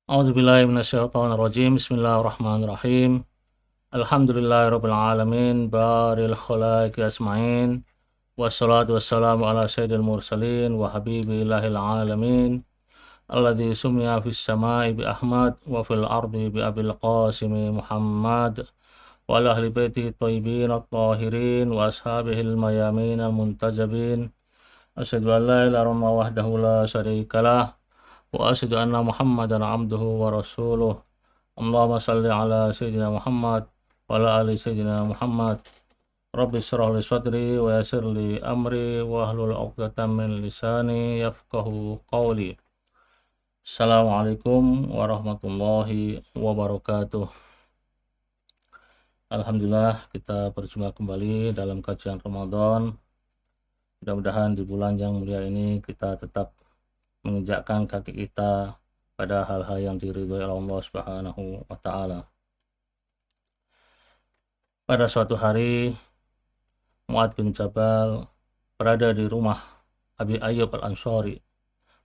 A'udzubillahi minasyaitonirrajim. Bismillahirrahmanirrahim. Alhamdulillahirabbil alamin, baril khalaiqi asma'in. Wassalatu wassalamu ala sayyidil mursalin wa habibillahil alamin. Alladzi summiya fis sama'i bi Ahmad wa fil ardi bi Abil Qasim Muhammad wa ala ahli baitihi thayyibin at-tahirin wa ashabihil mayamin al-muntajabin. Asyhadu an la ilaha illallah wahdahu la syarikalah wa asyhadu anna Muhammadan abduhu wa rasuluh. Allahumma shalli ala sayyidina Muhammad wa ala ali sayyidina Muhammad. Rabbi shrah li sadri wa yassir li amri wa hlul 'uqdatam min lisani yafqahu qawli. Assalamualaikum warahmatullahi wabarakatuh. Alhamdulillah, kita berjumpa kembali dalam kajian Ramadan. Mudah-mudahan di bulan yang mulia ini kita tetap menginjakkan kaki kita pada hal-hal yang diridhoi oleh Allah Subhanahu wa taala. Pada suatu hari, Mu'adz bin Jabal berada di rumah Abi Ayyub Al-Ansari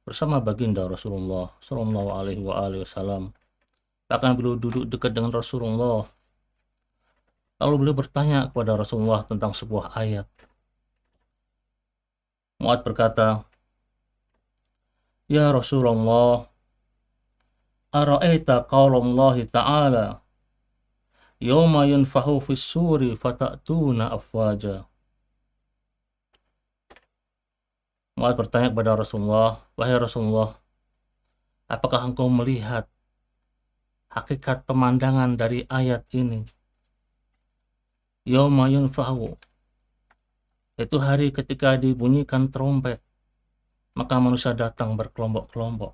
bersama baginda Rasulullah sallallahu alaihi wasallam. Bahkan beliau duduk dekat dengan Rasulullah. Lalu beliau bertanya kepada Rasulullah tentang sebuah ayat. Mu'adz berkata, "Ya Rasulullah, ara'aita qaulallahi ta'ala, yawma yunfahu fis suri fata'tuna afwaja." Mu'adz bertanya kepada Rasulullah, "Wahai Rasulullah, apakah engkau melihat hakikat pemandangan dari ayat ini? Yawma yunfahu, itu hari ketika dibunyikan trompet, maka manusia datang berkelompok-kelompok.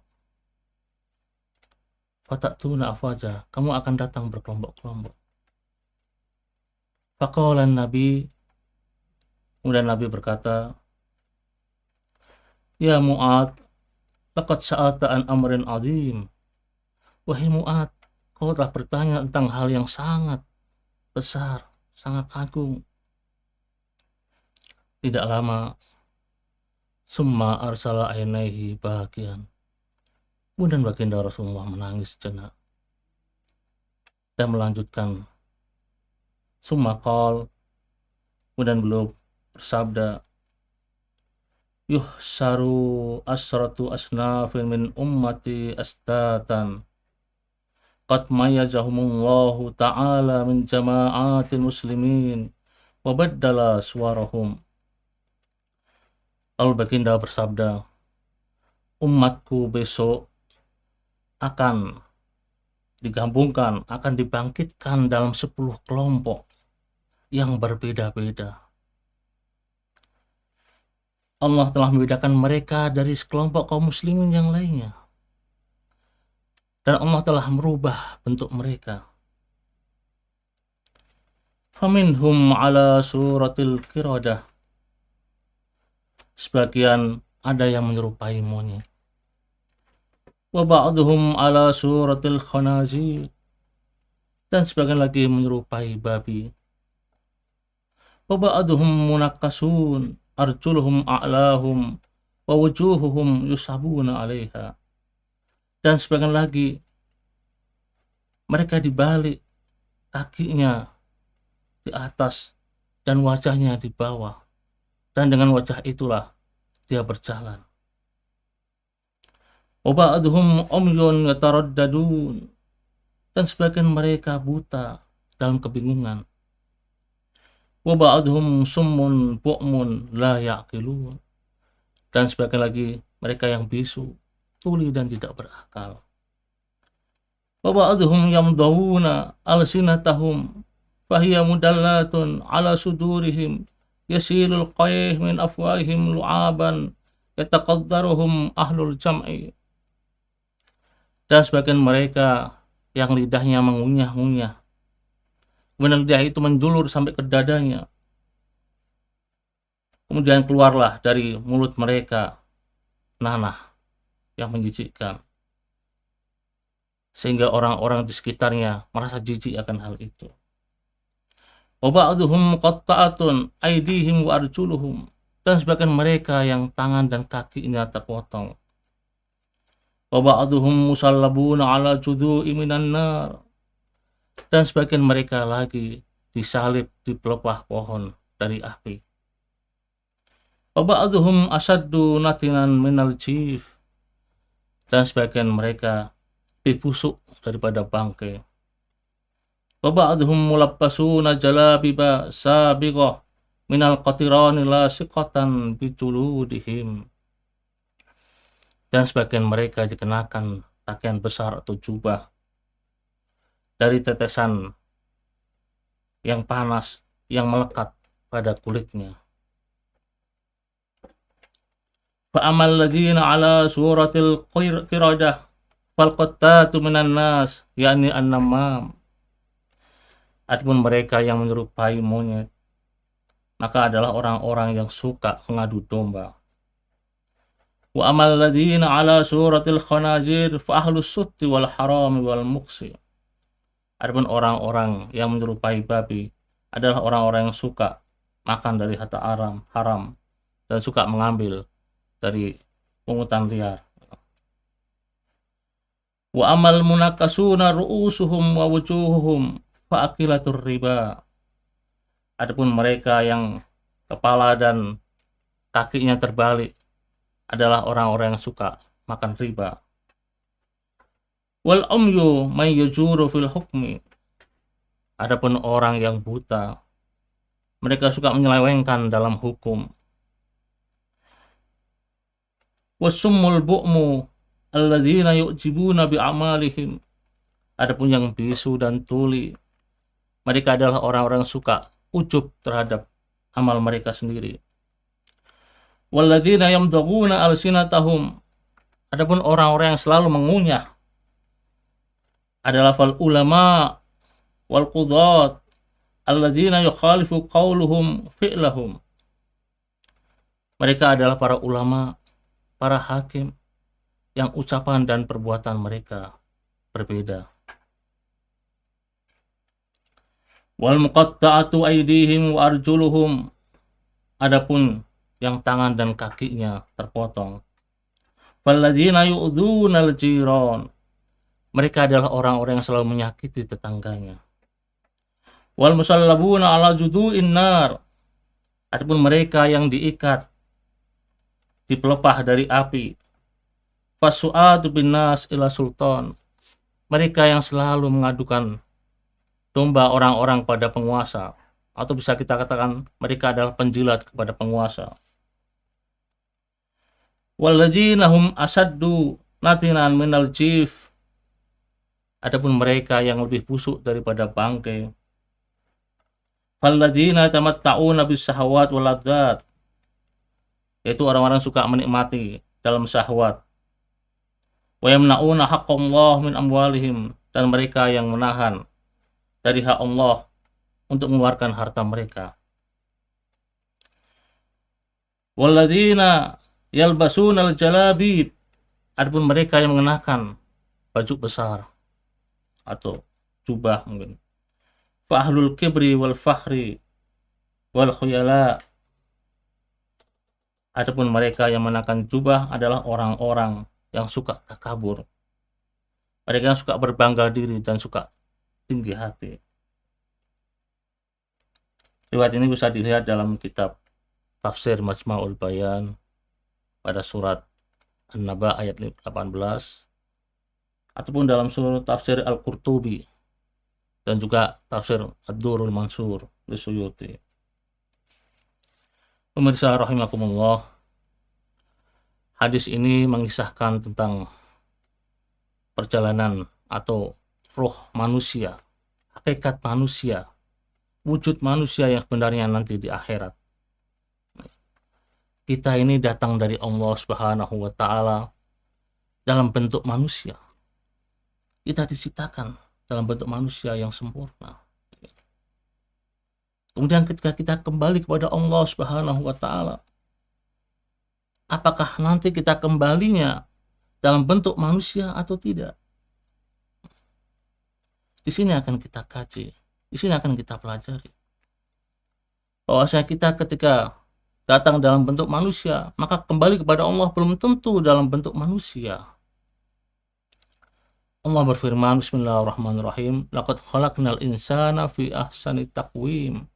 Fata'tuna afwaja, kamu akan datang berkelompok-kelompok." Faqala Nabi, kemudian Nabi berkata, "Ya Mu'adz, laqad sa'alta an amrin 'adzim." Wahai Mu'adz, kau telah bertanya tentang hal yang sangat besar, sangat agung. Tidak lama, summa arsala ainaihi bahagian. Kemudian baginda Rasulullah menangis sejenak dan melanjutkan, summa qal, kemudian beliau bersabda, "Yuhsaru asratu asnafin min ummati astatan qad mayyazahumullahu ta'ala min jama'atil muslimin wa baddala suwarahum." Lalu baginda bersabda, umatku besok akan digabungkan, akan dibangkitkan dalam 10 kelompok yang berbeda-beda. Allah telah membedakan mereka dari sekelompok kaum muslimin yang lainnya. Dan Allah telah merubah bentuk mereka. Faminhum ala suratil qiradah. Sebagian ada yang menyerupai monyet. Wa ba'duhum ala suratil khanazir. Dan sebagian lagi menyerupai babi. Wa ba'duhum munakkasun, arjuluhum a'lahum, wa wujuhuhum yusabuna 'alaiha. Dan sebagian lagi mereka dibalik, kakinya di atas dan wajahnya di bawah, dan dengan wajah itulah dia berjalan. Wa ba'duhum umyun yataraddadun, dan sebagian mereka buta dalam kebingungan. Wa ba'duhum summun bu'mun la ya'qilun, dan sebagian lagi mereka yang bisu, tuli dan tidak berakal. Wa ba'duhum yamdawuna alsinatahum fahiya mudallatun ala sudurihim yasilul qayh min afwahihim lu'aban yataqaddaruhum ahlul jam'i. Dan sebagian mereka yang lidahnya mengunyah-ngunyah, kemudian lidah itu menjulur sampai ke dadanya, kemudian keluarlah dari mulut mereka nanah yang menjijikkan, sehingga orang-orang di sekitarnya merasa jijik akan hal itu. Wa ba'duhum qatta'atun aydihim wa arjuluhum, dan sebagian mereka yang tangan dan kakinya terpotong. wa ba'dhum musallabuna ala judhu'i minan nar, dan sebagian mereka lagi disalib di pelepah pohon dari api. Wa ba'dhum asaddu natinan minal jif, dan sebagian mereka lebih busuk daripada bangkai. Wa ba'dhum mulabbasuna jalabiba sabiqah minal qatirani lasiqatan bijuludihim, dan sebagian mereka dikenakan pakaian besar atau jubah dari tetesan yang panas yang melekat pada kulitnya. Fa'amal ladina ala suratil qiradah falqattatu minan nas, yakni an-namam. Adapun mereka yang menyerupai monyet, maka adalah orang-orang yang suka mengadu domba. Wa amal ladina ala suratil khanazir fa ahlus sutti wal haram wal muqsi. Adapun orang-orang yang menyerupai babi adalah orang-orang yang suka makan dari harta haram dan suka mengambil dari pungutan liar. Wa amal munakasuna ru'usuhum wa wujuhuhum fa akilatur riba. Adapun mereka yang kepala dan kakinya terbalik adalah orang-orang yang suka makan riba. Wal umyu may yajuru fil hukmi. Adapun orang yang buta, mereka suka menyelewengkan dalam hukum. Wasummul bu'mu alladzina yu'jibuna bi'amalihim. Adapun yang bisu dan tuli, mereka adalah orang-orang suka ujub terhadap amal mereka sendiri. Walladzina yamdaghuna alsinatahum. Adapun orang-orang yang selalu mengunyah adalah fal ulama wal qudat alladzina yukhalifu qauluhum fi'lahum. Mereka adalah para ulama, para hakim yang ucapan dan perbuatan mereka berbeda. Wal muqatta'atu aydihim wa arjuluhum. Adapun yang tangan dan kakinya terpotong. Falladzina yu'dzunal jiran. Mereka adalah orang-orang yang selalu menyakiti tetangganya. Wal musallabuna ala judu'in nar. Adapun mereka yang diikat di pelepah dari api. Fasu'adu bin nas ila sultan. Mereka yang selalu mengadukan domba orang-orang pada penguasa, atau bisa kita katakan mereka adalah penjilat kepada penguasa. Walladzina hum asaddu natinan minal jif. Adapun mereka yang lebih busuk daripada bangkai. Falladzina tamatta'una bis syahawat wal ladzat. Yaitu orang-orang suka menikmati dalam syahwat. Wa yamna'una haqqallah min amwalihim, dan mereka yang menahan dari hak Allah untuk mengeluarkan harta mereka. Walladzina yalbasuna al-jalabib. Adapun mereka yang mengenakan baju besar atau jubah mungkin. Fa ahlul kibri wal fakhri wal khuyala. Adapun mereka yang mengenakan jubah adalah orang-orang yang suka takabur. Mereka yang suka berbangga diri dan suka tinggi hati. Riwayat ini bisa dilihat dalam kitab Tafsir Majma'ul Bayan pada surat An-Naba ayat 18, ataupun dalam surat Tafsir Al-Qurtubi dan juga Tafsir Ad-Durrul Mansur li Suyuti. Pemirsa rahimakumullah, hadis ini mengisahkan tentang perjalanan atau roh manusia, hakikat manusia, wujud manusia yang sebenarnya nanti di akhirat. Kita ini datang dari Allah Subhanahu wa Ta'ala dalam bentuk manusia. Kita diciptakan dalam bentuk manusia yang sempurna. Kemudian ketika kita kembali kepada Allah Subhanahu wa Ta'ala, apakah nanti kita kembalinya dalam bentuk manusia atau tidak? Di sini akan kita kaji, di sini akan kita pelajari. Bahwasanya kita ketika datang dalam bentuk manusia, maka kembali kepada Allah belum tentu dalam bentuk manusia. Allah berfirman, Bismillahirrahmanirrahim, laqad khalaqnal insana fi ahsani taqwim,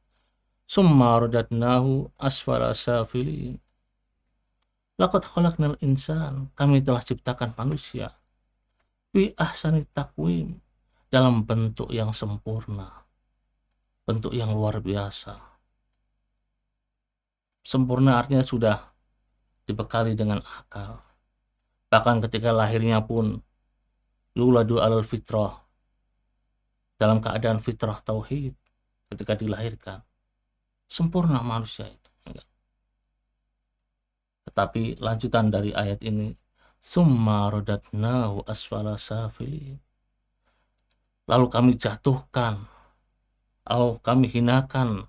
summa radadnahu asfala safilin. Laqad khalaqnal insan, kami telah ciptakan manusia, fi ahsani taqwim, dalam bentuk yang sempurna, bentuk yang luar biasa. Sempurna artinya sudah dibekali dengan akal. Bahkan ketika lahirnya pun yuladu alal fitrah, dalam keadaan fitrah tauhid, ketika dilahirkan sempurna manusia itu. Tetapi lanjutan dari ayat ini, summa radadnahu asfala safilin, lalu kami jatuhkan, lalu kami hinakan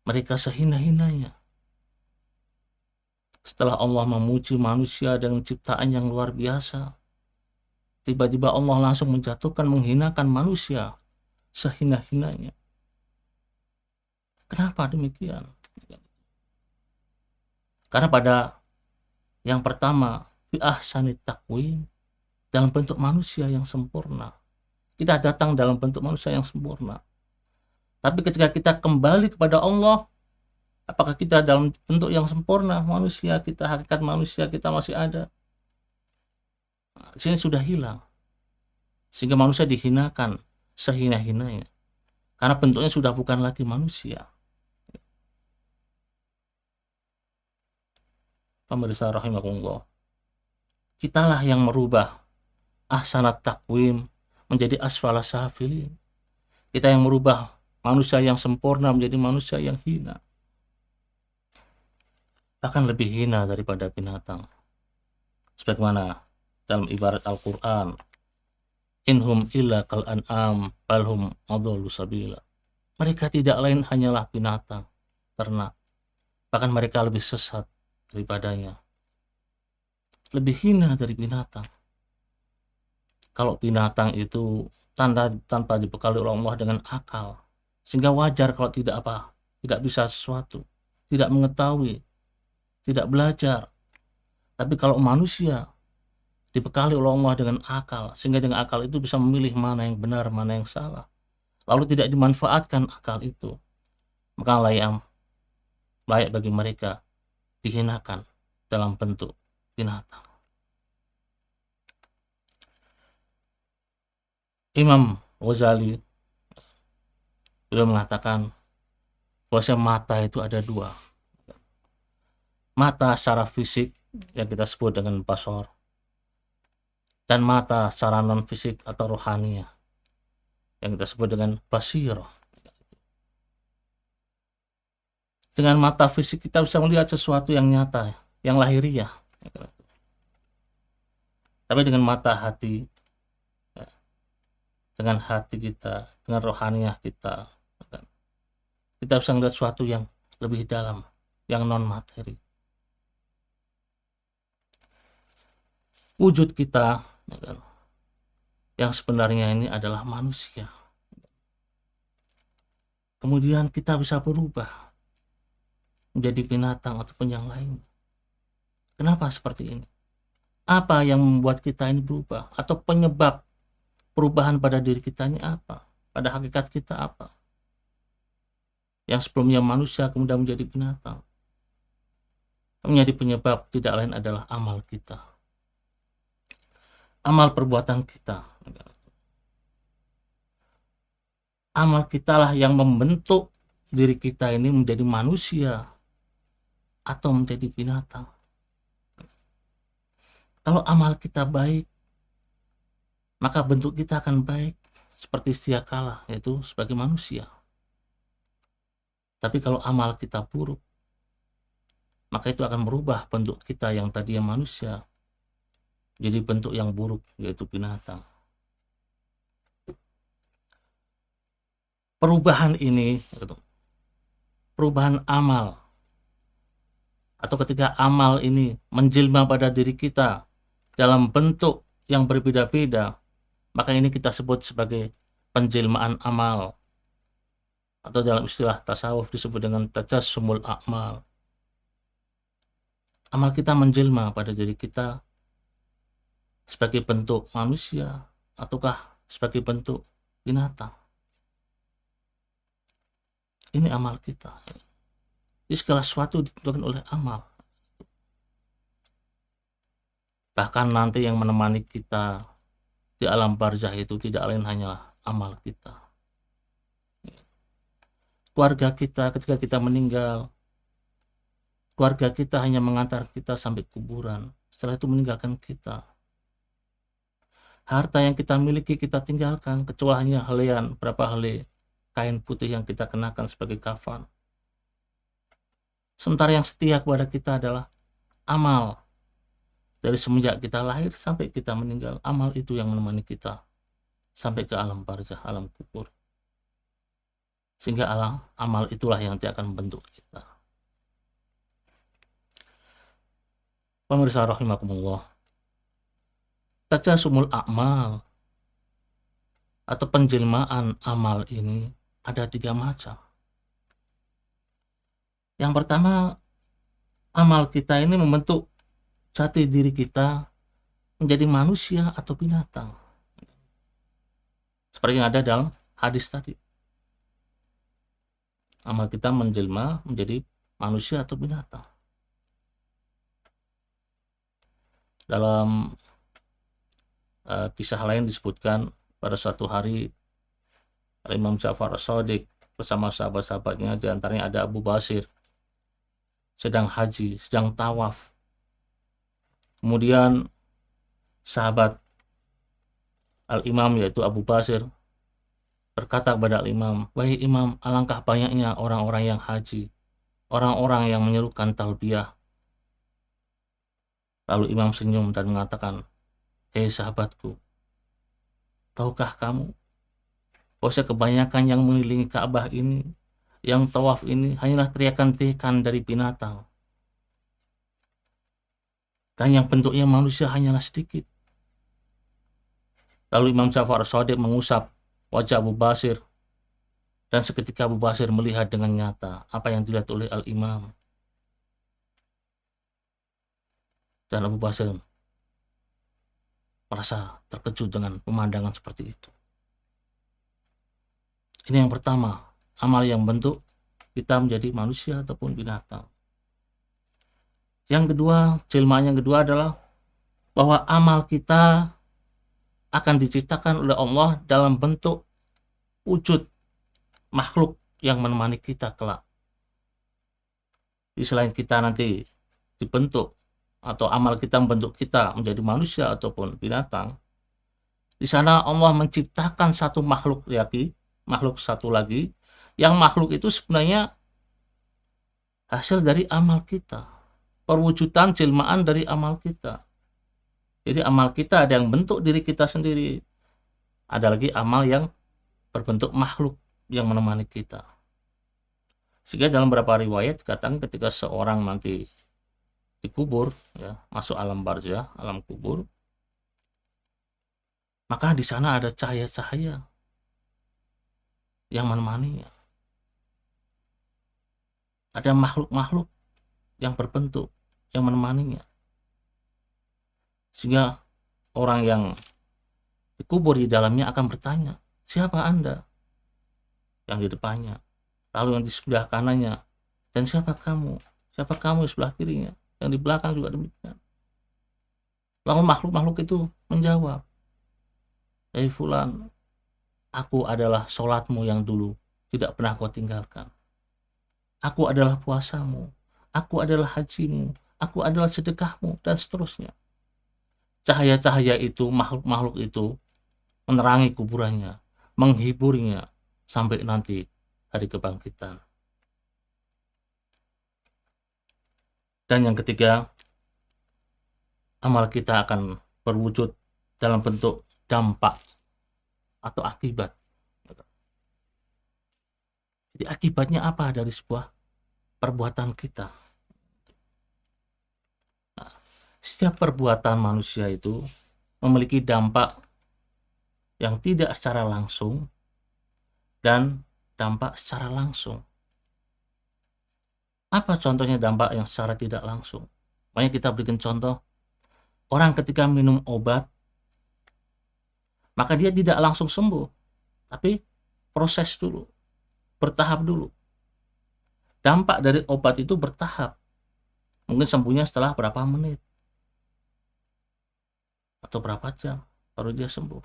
mereka sehina-hinanya. Setelah Allah memuji manusia dengan ciptaan yang luar biasa, tiba-tiba Allah langsung menjatuhkan, menghinakan manusia sehina-hinanya. Kenapa demikian? Karena pada yang pertama, fi ahsani taqwim, dalam bentuk manusia yang sempurna. Kita datang dalam bentuk manusia yang sempurna. Tapi ketika kita kembali kepada Allah, apakah kita dalam bentuk yang sempurna manusia kita, hakikat manusia kita masih ada? Nah, di sini sudah hilang. Sehingga manusia dihinakan sehina-hinanya. Karena bentuknya sudah bukan lagi manusia. Pemirsa rahimakumullah, kitalah yang merubah ahsanat taqwim menjadi asfala safilin. Kita yang merubah manusia yang sempurna menjadi manusia yang hina, bahkan lebih hina daripada binatang. Sebagaimana dalam ibarat Al-Quran, inhum illa kal an'am balhum adallu sabila. Mereka tidak lain hanyalah binatang, ternak, bahkan mereka lebih sesat daripadanya, lebih hina dari binatang. Kalau binatang itu tanpa dibekali oleh Allah dengan akal, sehingga wajar kalau tidak bisa sesuatu, tidak mengetahui, tidak belajar. Tapi kalau manusia dibekali oleh Allah dengan akal, sehingga dengan akal itu bisa memilih mana yang benar, mana yang salah, lalu tidak dimanfaatkan akal itu, maka layak bagi mereka dihinakan dalam bentuk binatang. Imam Ghazali beliau mengatakan bahwa mata itu ada dua. Mata secara fisik yang kita sebut dengan basar, dan mata secara non fisik atau rohaniah yang kita sebut dengan basirah. Dengan mata fisik kita bisa melihat sesuatu yang nyata, yang lahiriah. Tapi dengan mata hati, dengan hati kita, dengan rohaniah kita bisa melihat sesuatu yang lebih dalam, yang non materi. Wujud kita yang sebenarnya ini adalah manusia. Kemudian kita bisa berubah menjadi binatang ataupun yang lain. Kenapa seperti ini? Apa yang membuat kita ini berubah? Atau penyebab perubahan pada diri kita ini apa? Pada hakikat kita apa? Yang sebelumnya manusia kemudian menjadi binatang. Menjadi penyebab tidak lain adalah amal kita. Amal perbuatan kita. Amal kitalah yang membentuk diri kita ini menjadi manusia atau menjadi binatang. Kalau amal kita baik, maka bentuk kita akan baik seperti sedia kala, yaitu sebagai manusia. Tapi kalau amal kita buruk, maka itu akan merubah bentuk kita yang tadinya manusia jadi bentuk yang buruk, yaitu binatang. Perubahan ini, perubahan amal, atau ketika amal ini menjelma pada diri kita dalam bentuk yang berbeda-beda, maka ini kita sebut sebagai penjelmaan amal, atau dalam istilah tasawuf disebut dengan tajassumul a'mal. Amal kita menjelma pada diri kita sebagai bentuk manusia ataukah sebagai bentuk binatang. Ini amal kita. Jadi segala sesuatu ditentukan oleh amal. Bahkan nanti yang menemani kita di alam barzah itu tidak lain hanyalah amal kita. Keluarga kita ketika kita meninggal, keluarga kita hanya mengantar kita sampai kuburan. Setelah itu meninggalkan kita. Harta yang kita miliki kita tinggalkan, kecuali hanya helaian, berapa helai kain putih yang kita kenakan sebagai kafan. Sementara yang setia kepada kita adalah amal. Dari semenjak kita lahir sampai kita meninggal, amal itu yang menemani kita sampai ke alam barzah, alam kubur. Sehingga amal itulah yang nanti akan membentuk kita. Pemirsa rahimakumullah, tajasumul a'mal atau penjelmaan amal ini ada 3 macam. Yang pertama, amal kita ini membentuk jati diri kita menjadi manusia atau binatang. Seperti yang ada dalam hadis tadi. Amal kita menjelma menjadi manusia atau binatang. Dalam kisah lain disebutkan pada suatu hari Imam Ja'far As-Shadiq bersama sahabat-sahabatnya, di antaranya ada Abu Basir, sedang haji, sedang tawaf. Kemudian sahabat Al-Imam yaitu Abu Basir berkata kepada Al-Imam, "Wahai Imam, alangkah banyaknya orang-orang yang haji, orang-orang yang menyerukan talbiyah." Lalu Imam senyum dan mengatakan, "Hei sahabatku, tahukah kamu bahwa kebanyakan yang mengelilingi Ka'bah ini, yang tawaf ini hanyalah teriakan-teriakan dari binatang. Dan yang bentuknya manusia hanyalah sedikit." Lalu Imam Ja'far As-Shadiq mengusap wajah Abu Basir, dan seketika Abu Basir melihat dengan nyata apa yang dilihat oleh Al-Imam. Dan Abu Basir merasa terkejut dengan pemandangan seperti itu. Ini yang pertama, amal yang bentuk kita menjadi manusia ataupun binatang. Yang kedua, jelmaan yang kedua adalah bahwa amal kita akan diciptakan oleh Allah dalam bentuk wujud makhluk yang menemani kita kelak. Di selain kita nanti dibentuk atau amal kita membentuk kita menjadi manusia ataupun binatang, di sana Allah menciptakan satu makhluk lagi, makhluk satu lagi, yang makhluk itu sebenarnya hasil dari amal kita, perwujudan jelmaan dari amal kita. Jadi amal kita ada yang bentuk diri kita sendiri, ada lagi amal yang berbentuk makhluk yang menemani kita. Sehingga dalam beberapa riwayat dikatakan ketika seorang nanti dikubur, ya, masuk alam barzah, alam kubur, maka di sana ada cahaya-cahaya yang menemaninya. Ada makhluk-makhluk yang berbentuk yang menemaninya. Sehingga orang yang dikubur di dalamnya akan bertanya, "Siapa Anda?" Yang di depannya. Lalu yang di sebelah kanannya, "Dan siapa kamu?" "Siapa kamu?" Di sebelah kirinya. Yang di belakang juga demikian. Lalu makhluk-makhluk itu menjawab, "Hei fulan, aku adalah sholatmu yang dulu tidak pernah kau tinggalkan. Aku adalah puasamu. Aku adalah hajimu. Aku adalah sedekahmu," dan seterusnya. Cahaya-cahaya itu, makhluk-makhluk itu menerangi kuburannya, menghiburinya sampai nanti hari kebangkitan. Dan yang ketiga, amal kita akan berwujud dalam bentuk dampak atau akibat. Jadi akibatnya apa dari sebuah perbuatan kita? Nah, setiap perbuatan manusia itu memiliki dampak yang tidak secara langsung dan dampak secara langsung. Apa contohnya dampak yang secara tidak langsung? Makanya kita berikan contoh, orang ketika minum obat, maka dia tidak langsung sembuh, tapi proses dulu, bertahap dulu. Dampak dari obat itu bertahap. Mungkin sembuhnya setelah berapa menit atau berapa jam baru dia sembuh.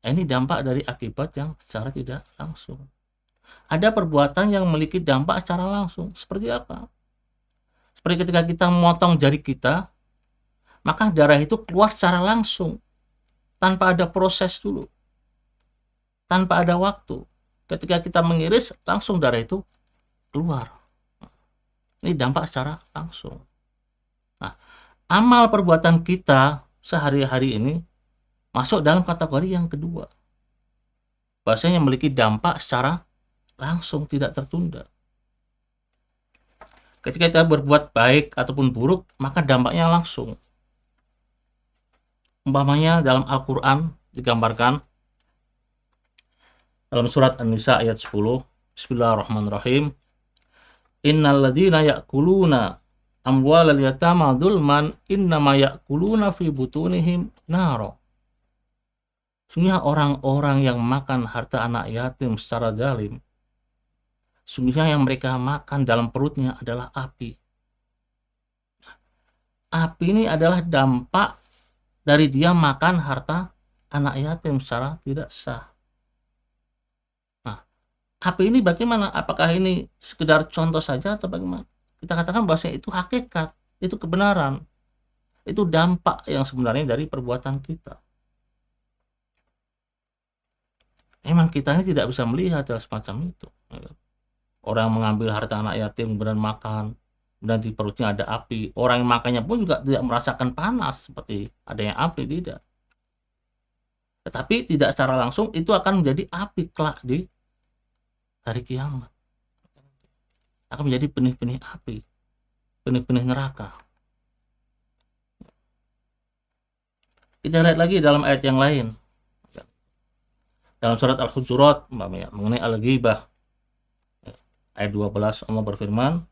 Ini dampak dari akibat yang secara tidak langsung. Ada perbuatan yang memiliki dampak secara langsung. Seperti apa? Seperti ketika kita memotong jari kita, maka darah itu keluar secara langsung, tanpa ada proses dulu, tanpa ada waktu. Ketika kita mengiris, langsung darah itu keluar. Ini dampak secara langsung. Nah, amal perbuatan kita sehari-hari ini masuk dalam kategori yang kedua. Bahasanya memiliki dampak secara langsung, tidak tertunda. Ketika kita berbuat baik ataupun buruk, maka dampaknya langsung. Umpamanya dalam Al-Quran digambarkan dalam surat An-Nisa ayat 10, Bismillahirrahmanirrahim. Innal ladzina ya'kuluna amwalal yatama dzulman innama ya'kuluna fi butunihim naro. Sungguhnya orang-orang yang makan harta anak yatim secara zalim, sungguhnya yang mereka makan dalam perutnya adalah api. Api ini adalah dampak dari dia makan harta anak yatim secara tidak sah. Nah, api ini bagaimana? Apakah ini sekedar contoh saja atau bagaimana? Kita katakan bahwa itu hakikat, itu kebenaran, itu dampak yang sebenarnya dari perbuatan kita. Memang kita ini tidak bisa melihat hal semacam itu. Orang mengambil harta anak yatim kemudian makan, dan di perutnya ada api. Orang yang makannya pun juga tidak merasakan panas seperti adanya api, tidak. Tetapi tidak secara langsung itu akan menjadi api kelak di hari kiamat. Akan menjadi benih-benih api, benih-benih neraka. Kita lihat lagi dalam ayat yang lain. Dalam surat Al-Hujurat mengenai al-ghibah. Ayat 12 Allah berfirman,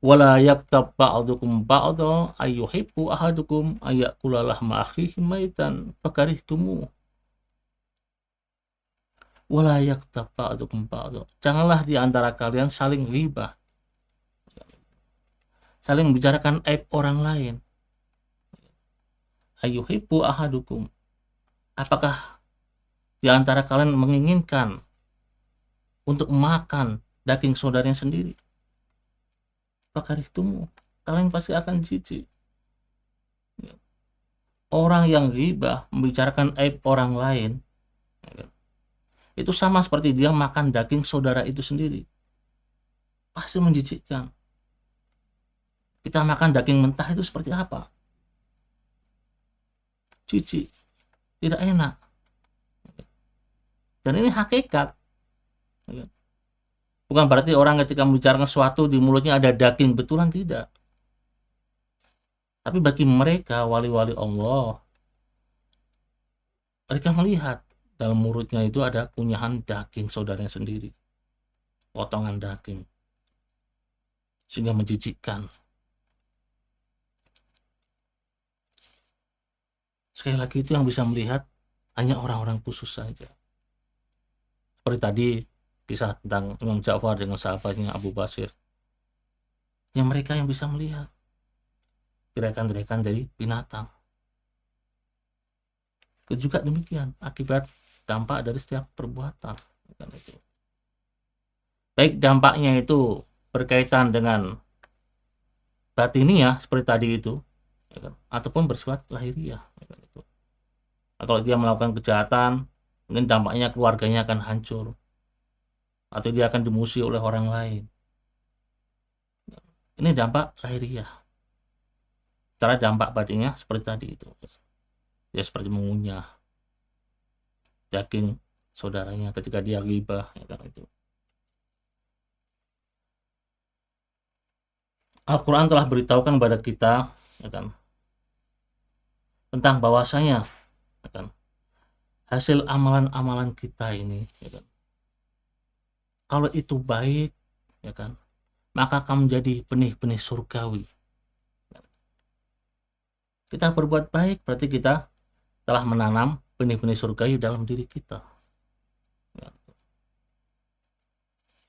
wala yaktab ba'dukum ba'da ayyuhibbu ahadukum ayyakula lahma akhihi maitan fakarihtumu. Wala yaktab ba'dukum ba'da. Janganlah di antara kalian saling ghibah, saling membicarakan aib orang lain. Ayyuhibbu ahadukum. Apakah di antara kalian menginginkan untuk makan daging saudaranya sendiri? Fakarihtumu, kalian pasti akan jijik. Orang yang ghibah, membicarakan aib orang lain, itu sama seperti dia makan daging saudara itu sendiri. Pasti menjijikkan. Kita makan daging mentah itu seperti apa? Jijik, tidak enak. Dan ini hakikat. Bukan berarti orang ketika membicarakan sesuatu di mulutnya ada daging betulan, tidak. Tapi bagi mereka wali-wali Allah, mereka melihat dalam mulutnya itu ada kunyahan daging saudaranya sendiri, potongan daging, sehingga menjijikkan. Sekali lagi, itu yang bisa melihat hanya orang-orang khusus saja. Seperti tadi kisah tentang Imam Ja'far dengan sahabatnya Abu Basir. Yang mereka yang bisa melihat gerakan-gerakan dari binatang. Itu juga demikian, akibat dampak dari setiap perbuatan. Baik dampaknya itu berkaitan dengan batiniah seperti tadi itu, ataupun bersifat lahiriah. Nah, kalau dia melakukan kejahatan, mungkin dampaknya keluarganya akan hancur, atau dia akan dimusuhi oleh orang lain. Ini dampak lahiriah. Cara dampak batinnya seperti tadi itu, dia seperti mengunyah daging saudaranya ketika dia ghibah, itu. Al-Quran telah beritahukan kepada kita, tentang bahwasanya, hasil amalan-amalan kita ini, kalau itu baik, maka akan menjadi benih-benih surgawi. Kita berbuat baik berarti kita telah menanam benih-benih surgawi dalam diri kita. Ya.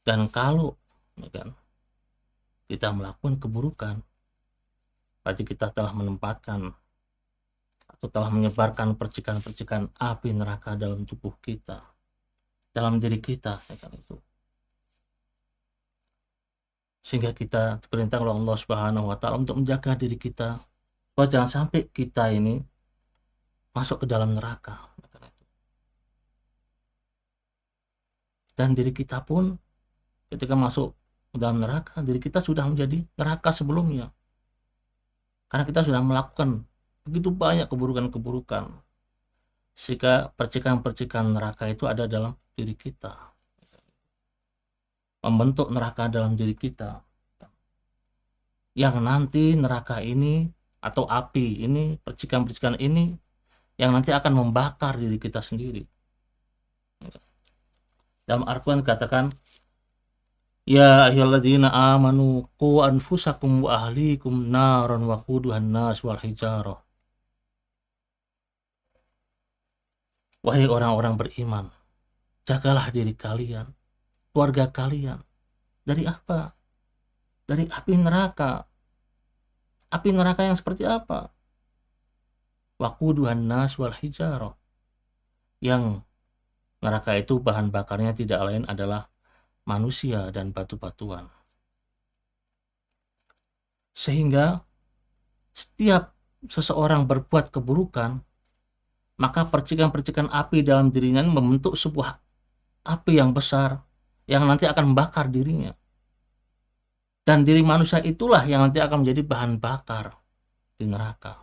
Dan kalau ya kan, kita melakukan keburukan, berarti kita telah menempatkan atau telah menyebarkan percikan-percikan api neraka dalam tubuh kita, dalam diri kita, ya kan itu. Sehingga kita diperintah oleh Allah Subhanahu wa taala untuk menjaga diri kita, supaya jangan sampai kita ini masuk ke dalam neraka. Dan diri kita pun ketika masuk ke dalam neraka, diri kita sudah menjadi neraka sebelumnya. Karena kita sudah melakukan begitu banyak keburukan-keburukan. Sehingga percikan-percikan neraka itu ada dalam diri kita. Membentuk neraka dalam diri kita. Yang nanti neraka ini atau api ini, percikan-percikan ini yang nanti akan membakar diri kita sendiri. Dalam Al-Quran katakan, ya ayyuhalladzina amanu qu anfusakum wa ahlikum naran waquduhan nas wal hijarah. Wahai orang-orang beriman, jagalah diri kalian, keluarga kalian. Dari apa? Dari api neraka. Api neraka yang seperti apa? Waquduhan nas wal hijarah. Yang neraka itu bahan bakarnya tidak lain adalah manusia dan batu-batuan. Sehingga setiap seseorang berbuat keburukan, maka percikan-percikan api dalam dirinya membentuk sebuah api yang besar yang nanti akan membakar dirinya. Dan diri manusia itulah yang nanti akan menjadi bahan bakar di neraka.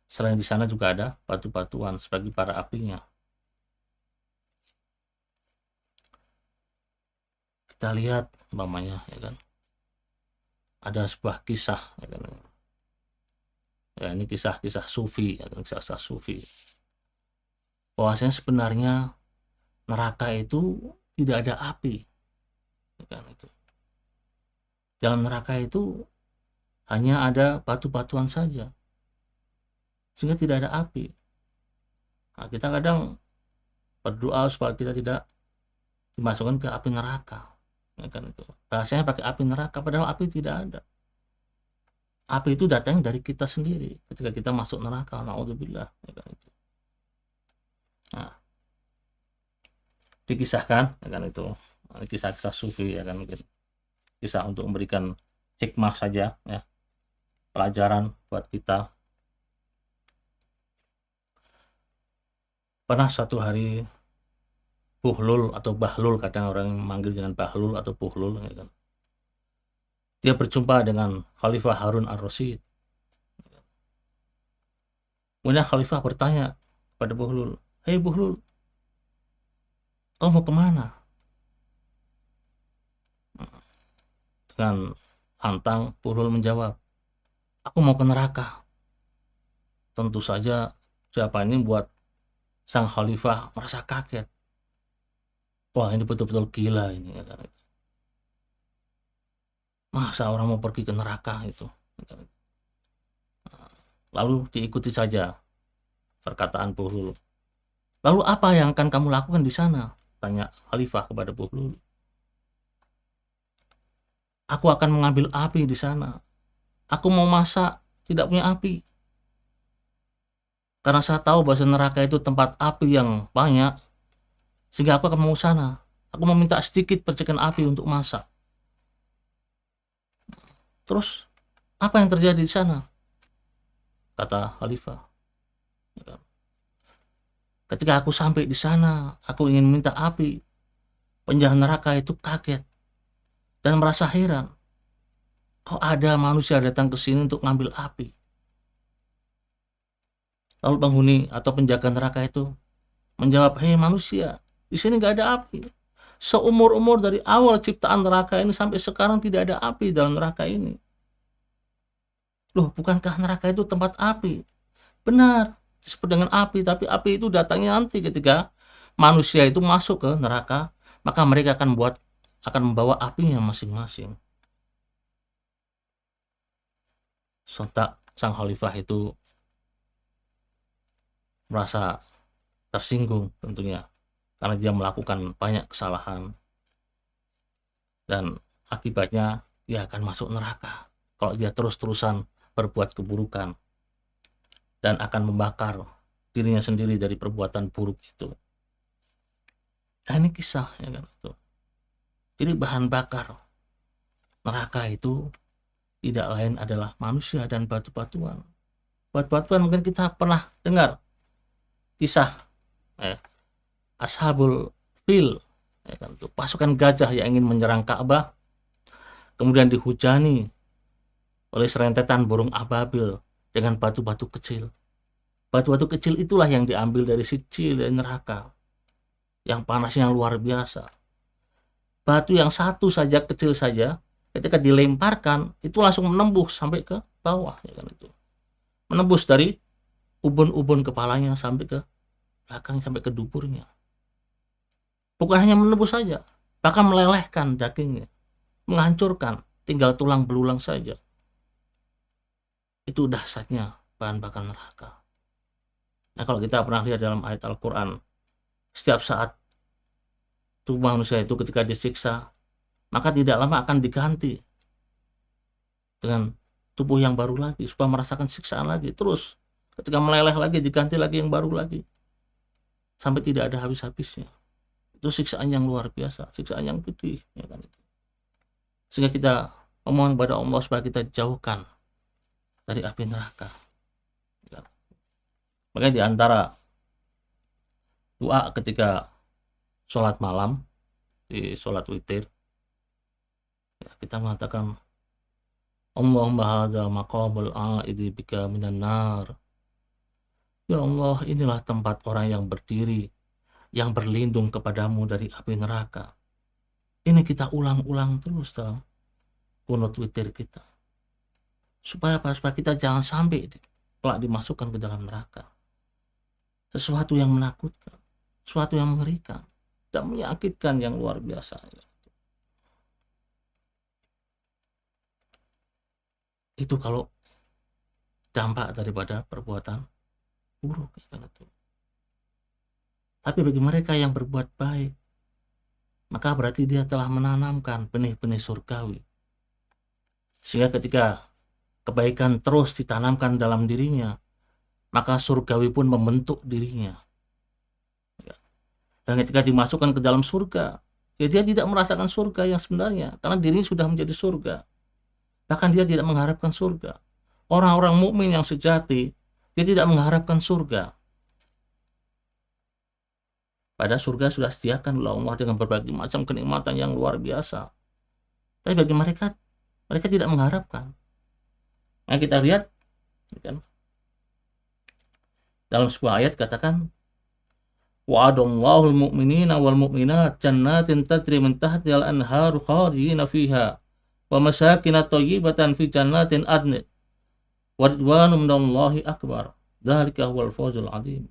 Selain di sana juga ada batu-batuan sebagai bara apinya. Kita lihat umpamanya, ya kan, ada sebuah kisah, ya kan, ya ini kisah-kisah sufi, ya kan, kisah-kisah sufi. Bahwasanya sebenarnya neraka itu tidak ada api, ya kan, itu. Dalam neraka itu hanya ada batu-batuan saja, sehingga tidak ada api. Nah, kita kadang berdoa supaya kita tidak dimasukkan ke api neraka. Ya kan itu. Bahasanya pakai api neraka, padahal api tidak ada. Api itu datang dari kita sendiri ketika kita masuk neraka. Na'udzubillah. Ya kan itu. Nah, dikisahkan, ya kan itu. Kisah-kisah sufi, ya kan, mungkin kisah untuk memberikan hikmah saja, ya, pelajaran buat kita. Pernah satu hari Buhlul atau Bahlul, kadang orang manggil dengan Bahlul atau Buhlul, ya kan. Dia berjumpa dengan Khalifah Harun ar-Rasyid. Kemudian Khalifah bertanya kepada Buhlul, "Hei Buhlul, kau mau kemana?" Dengan lantang Buhlul menjawab, "Aku mau ke neraka." Tentu saja jawaban ini buat sang Khalifah merasa kaget. Wah, ini betul-betul gila ini, ya kan. Masa orang mau pergi ke neraka itu? Lalu diikuti saja perkataan Buhlul. Lalu apa yang akan kamu lakukan di sana? Tanya Khalifah kepada Buhlul. Aku akan mengambil api di sana. Aku mau masak, tidak punya api. Karena saya tahu bahwa neraka itu tempat api yang banyak, sehingga aku akan mau sana. Aku meminta sedikit percikan api untuk masak. Terus apa yang terjadi di sana? Kata Khalifah. Ketika aku sampai di sana, aku ingin minta api. Penjahat neraka itu kaget dan merasa heran. Kok ada manusia datang ke sini untuk ngambil api? Lalu penghuni atau penjaga neraka itu menjawab, "Hei manusia, di sini nggak ada api. Seumur-umur dari awal ciptaan neraka ini sampai sekarang tidak ada api dalam neraka ini." Loh, bukankah neraka itu tempat api? Benar, disebut dengan api, tapi api itu datangnya nanti ketika manusia itu masuk ke neraka, maka mereka akan membawa apinya masing-masing. Sontak sang Khalifah itu merasa tersinggung tentunya, karena dia melakukan banyak kesalahan, dan akibatnya dia akan masuk neraka kalau dia terus-terusan berbuat keburukan dan akan membakar dirinya sendiri dari perbuatan buruk itu. Nah, ini kisah ya kan itu. Jadi bahan bakar neraka itu tidak lain adalah manusia dan batu-batuan. Batu-batuan mungkin kita pernah dengar kisah Ashabul Fil, ya kan, itu pasukan gajah yang ingin menyerang Ka'bah, kemudian dihujani oleh serentetan burung ababil dengan batu-batu kecil. Batu-batu kecil itulah yang diambil dari sijil dari neraka, yang panasnya luar biasa. Batu yang satu saja, kecil saja, ketika dilemparkan itu langsung menembus sampai ke bawah, ya kan itu. Menembus dari ubun-ubun kepalanya sampai ke belakang, sampai ke duburnya. Bukan hanya menembus saja, bahkan melelehkan dagingnya, menghancurkan, tinggal tulang belulang saja. Itu dahsyatnya bahan bakar neraka. Nah, kalau kita pernah lihat dalam ayat Al-Quran, setiap saat tubuh manusia itu ketika disiksa, maka tidak lama akan diganti dengan tubuh yang baru lagi, supaya merasakan siksaan lagi. Terus ketika meleleh lagi, diganti lagi yang baru lagi, sampai tidak ada habis-habisnya. Itu siksaan yang luar biasa, siksaan yang pedih, ya kan itu. Sehingga kita memohon kepada Allah supaya kita jauhkan dari api neraka. Makanya di antara doa ketika sholat malam, di sholat witir, ya, kita mengatakan Allahumma hadza maqamul a'idhi bika minan nar. Ya Allah, inilah tempat orang yang berdiri, yang berlindung kepadamu dari api neraka. Ini kita ulang-ulang terus dalam kunut witir kita. Supaya apa? Supaya kita jangan sampai kelak dimasukkan ke dalam neraka. Sesuatu yang menakutkan, sesuatu yang mengerikan dan menyakitkan yang luar biasa. Itu kalau dampak daripada perbuatan buruk. Tapi bagi mereka yang berbuat baik, maka berarti dia telah menanamkan benih-benih surgawi. Sehingga ketika kebaikan terus ditanamkan dalam dirinya, maka surgawi pun membentuk dirinya. Dan ketika dimasukkan ke dalam surga, ya dia tidak merasakan surga yang sebenarnya, karena dirinya sudah menjadi surga. Bahkan dia tidak mengharapkan surga. Orang-orang mukmin yang sejati, dia tidak mengharapkan surga. Padahal surga sudah disediakan oleh Allah dengan berbagai macam kenikmatan yang luar biasa. Tapi bagi mereka, mereka tidak mengharapkan. Nah, kita lihat, kan, dalam sebuah ayat katakan, wa'adallahu al-mu'minina wal mu'minat jannatin tajri min tahtihal anharu khalidina fiha wa masakin thayyibatan fi jannatin adn wa ridwanun minallahi akbar. Dzalika huwal fawzul 'adzim.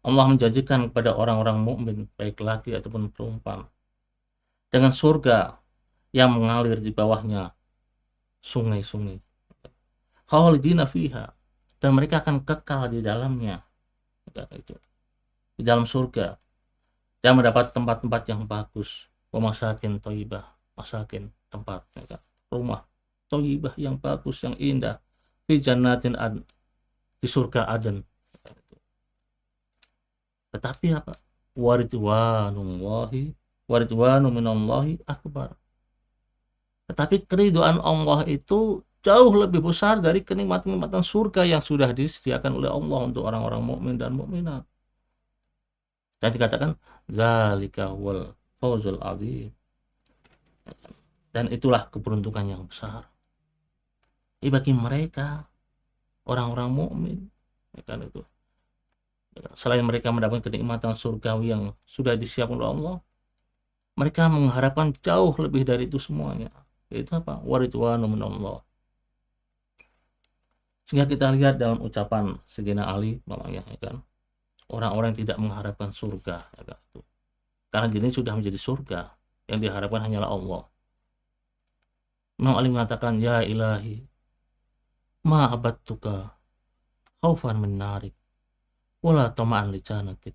Allah menjanjikan kepada orang-orang mukmin, baik laki ataupun perempuan, dengan surga yang mengalir di bawahnya sungai-sungai. Khalidina fiha, dan mereka akan kekal di dalamnya. Itu di dalam surga, dan mendapat tempat-tempat yang bagus. Masakin thayyibah, masakin tempat, rumah thayyibah yang bagus, yang indah, fi jannatin adn, di surga Aden. Tetapi apa? Waridwanullahi waridwanu minallahi akbar. Tetapi keridhaan Allah itu jauh lebih besar dari kenikmatan-kenikmatan surga yang sudah disediakan oleh Allah untuk orang-orang mukmin dan mukminat. Dan dikatakan dzalika huwal fawzul 'adzim. Dan itulah keberuntungan yang besar. Bagi mereka orang-orang mukmin, ya kan itu. Selain mereka mendapatkan kenikmatan surgawi yang sudah disiapkan oleh Allah, mereka mengharapkan jauh lebih dari itu semuanya. Yaitu apa? Waridwanu minallah. Sehingga kita lihat dalam ucapan Sayyidina Ali, ya kan, orang-orang yang tidak mengharapkan surga, ya kan, itu. Karena ini sudah menjadi surga, yang diharapkan hanyalah Allah. Imam Ali mengatakan, ya ilahi, ma abattuka khaufan min narik, wala tama'an li janatik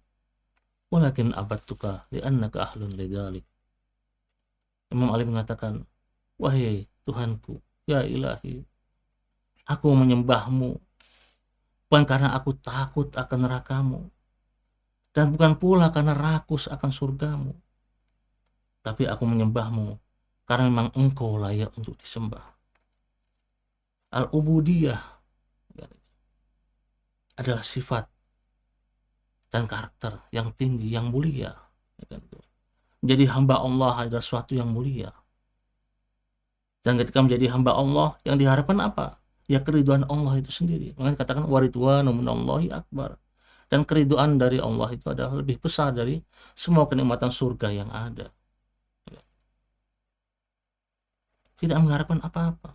walakin abattuka li'annaka ahlun lidzalik. Imam Ali mengatakan, wahai Tuhanku, ya ilahi, aku menyembahmu bukan karena aku takut akan nerakamu, dan bukan pula karena rakus akan surgamu, tapi aku menyembahmu karena memang engkau layak untuk disembah. Al-ubudiyah adalah sifat dan karakter yang tinggi, yang mulia. Menjadi hamba Allah adalah sesuatu yang mulia. Dan ketika menjadi hamba Allah, yang diharapkan apa? Ya keridhaan Allah itu sendiri. Makanya katakan waridwanu minallahi akbar. Dan keridhaan dari Allah itu adalah lebih besar dari semua kenikmatan surga yang ada. Tidak mengharapkan apa-apa.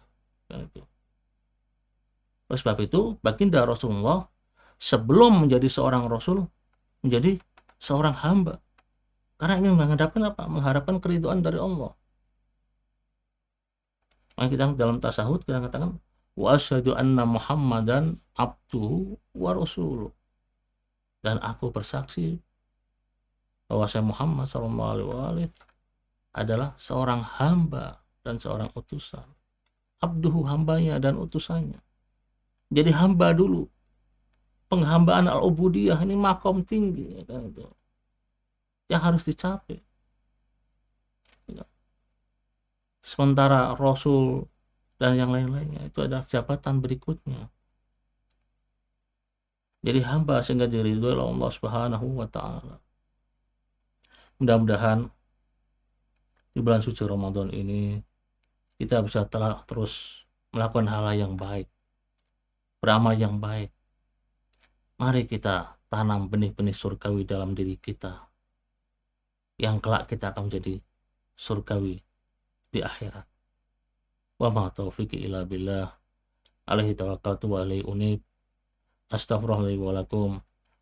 Oleh sebab itu, baginda Rasulullah sebelum menjadi seorang Rasul, menjadi seorang hamba. Karena ingin mengharapkan apa? Mengharapkan keridhaan dari Allah. Maka kita dalam tasawuf kita katakan wa asyhadu anna Muhammadan abduhu wa rasuluh. Dan aku bersaksi bahwa saya Muhammad SAW adalah seorang hamba dan seorang utusan. Abduhu, hambanya dan utusannya. Jadi hamba dulu. Penghambaan al-ubudiyah ini makom tinggi, yang harus dicapai. Sementara Rasul dan yang lain-lainnya itu adalah jabatan berikutnya. Jadi hamba sehingga diridhoi oleh Allah Subhanahu wa taala. Mudah-mudahan di bulan suci Ramadan ini kita bisa terus melakukan hal yang baik, beramal yang baik. Mari kita tanam benih-benih surgawi dalam diri kita, yang kelak kita akan menjadi surgawi di akhirat. Wa ma taufiqi illa billah, alaihi tawakkaltu wa ilaihi unib. Astaghfirullahaladzim wa lakum.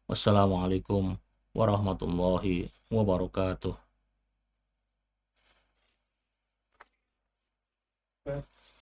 Wassalamualaikum warahmatullahi wabarakatuh.